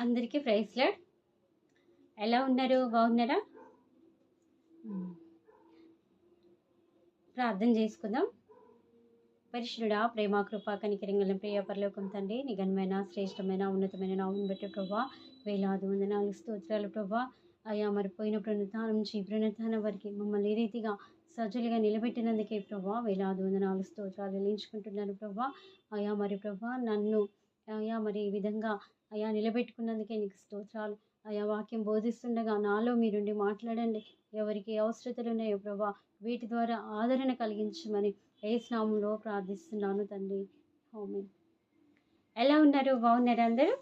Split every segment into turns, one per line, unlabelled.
అందరికీ praise lord. ఎలా ఉన్నారు? బాగున్నారా? ప్రార్థన చేసుకుందాం. పరిశుద్ధుడా, ప్రేమ, కృపా, కనికరింగల ప్రియ పరలోకం తండ్రి, నీ ఘనమైన, శ్రేష్టమైన, ఉన్నతమైన నామమును బట్టి ప్రభా వేలాది వందనాలు, స్తోత్రాలు ప్రభా. అయ్యా, మరి పోయిన పునరుత్థానం నుంచి పునరుత్థానం వరకు మమ్మల్ని ఏ రీతిగా సజ్జలుగా నిలబెట్టినందుకే ప్రభా వేలాది వందనాలు, స్తోత్రాలు చెల్లించుకుంటున్నాను ప్రభా. అయ్యా మరి ప్రభా నన్ను అయ్యా మరి ఈ విధంగా అయ్యా నిలబెట్టుకున్నందుకే నీకు స్తోత్రాలు. అయ్యా, వాక్యం బోధిస్తుండగా నాలో మీరుండి మాట్లాడండి. ఎవరికి ఏ అవసరతలు ఉన్నాయో ప్రభా వీటి ద్వారా ఆదరణ కలిగించమని యేసు నామములో ప్రార్థిస్తున్నాను తండ్రి. ఆమేన్. ఎలా ఉన్నారు? బాగున్నారు అందరూ?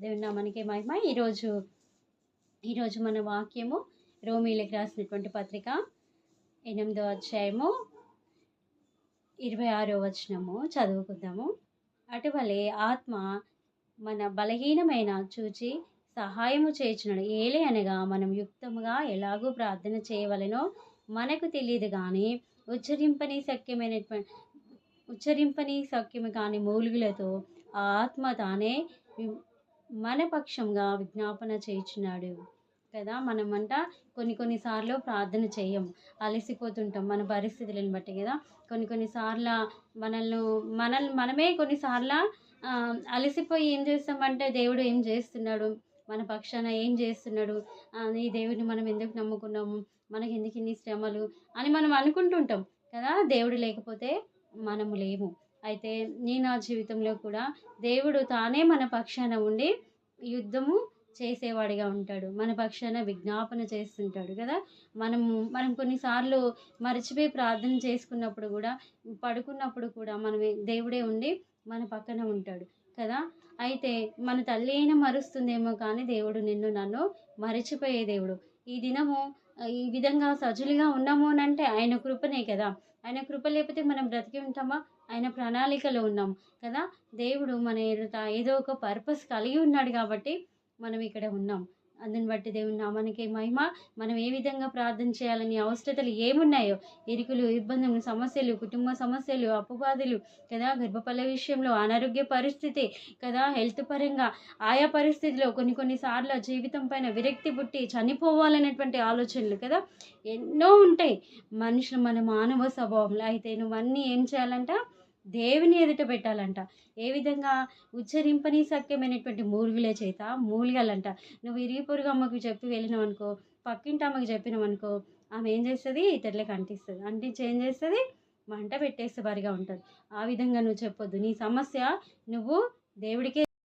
దేవుని నామానికే మహిమ. ఈరోజు మన వాక్యము రోమీయులకు రాసినటువంటి పత్రిక 8వ అధ్యాయము 26వ వచనము చదువుకుందాము. అటువలే ఆత్మ మన బలహీనమైన చూచి సహాయము చేయుచున్నాడు. ఏలే అనగా మనం యుక్తముగా ఎలాగూ ప్రార్థన చేయవలెనో మనకు తెలియదు కానీ ఉచ్చరింపని సఖ్యము కాని మూలుగులతో ఆ ఆత్మ తానే మన పక్షంగా విజ్ఞాపన చేయుచున్నాడు కదా. మనమంట కొన్నిసార్లు ప్రార్థన చేయము, అలసిపోతుంటాం మన పరిస్థితులను బట్టి కదా. కొన్నిసార్లు మనమే కొన్నిసార్లు అలసిపోయి ఏం చేస్తామంటే దేవుడు ఏం చేస్తున్నాడు, మన పక్షాన ఏం చేస్తున్నాడు, ఈ దేవుడిని మనం ఎందుకు నమ్ముకున్నాము, మనకి ఎందుకు ఇన్ని శ్రమలు అని మనం అనుకుంటుంటాం కదా. దేవుడు లేకపోతే మనము లేము. అయితే నా జీవితంలో కూడా దేవుడు తానే మన పక్షాన ఉండి యుద్ధము చేసేవాడిగా ఉంటాడు, మన పక్షాన విజ్ఞాపన చేస్తుంటాడు కదా. మనం కొన్నిసార్లు మర్చిపోయి ప్రార్థన చేసుకున్నప్పుడు కూడా, పడుకున్నప్పుడు కూడా దేవుడే ఉండి మన పక్కన ఉంటాడు కదా. అయితే మన తల్లి అయినా మరుస్తుందేమో కానీ దేవుడు నిన్ను నన్ను మరచిపోయే దేవుడు. ఈ దినము ఈ విధంగా సజలుగా ఉన్నాము అని అంటే ఆయన కృపనే కదా. ఆయన కృప లేకపోతే మనం బ్రతికి ఉంటామా? ఆయన ప్రణాళికలో ఉన్నాం కదా. దేవుడు మన ఏదో ఒక పర్పస్ కలిగి ఉన్నాడు కాబట్టి మనం ఇక్కడ ఉన్నాం. అందుని బట్టి దేవుని నామానికి మహిమ. మనం ఏ విధంగా ప్రార్థన చేయాలని, అవసరతలు ఏమున్నాయో, ఇరుకులు, ఇబ్బందులు, సమస్యలు, కుటుంబ సమస్యలు, అప్పుబాధలు కదా, గర్భఫల విషయంలో అనారోగ్య పరిస్థితి కదా, హెల్త్ పరంగా ఆయా పరిస్థితిలో కొన్నిసార్లు జీవితం పైన విరక్తి పుట్టి చనిపోవాలనేటువంటి ఆలోచనలు కదా ఎన్నో ఉంటాయి మన మానవ స్వభావంలో. అయితే నువ్వన్నీ ఏం చేయాలంట? దేవుని ఎదుట పెట్టాలంట. ఏ విధంగా? ఉచ్చరింపని సఖ్యమైనటువంటి మూలుగుల చేత మూలగాలంట. నువ్వు ఇరుగు పొరుగు అమ్మకు చెప్పి వెళ్ళినావు అనుకో, పక్కింటి అమ్మకి చెప్పినావు అనుకో, ఆమె ఏం చేస్తుంది? ఇతరులకు అంటించి ఏం చేస్తుంది? మంట పెట్టేస్తే బరిగా ఉంటుంది. ఆ విధంగా నువ్వు చెప్పొద్దు. నీ సమస్య నువ్వు దేవుడికే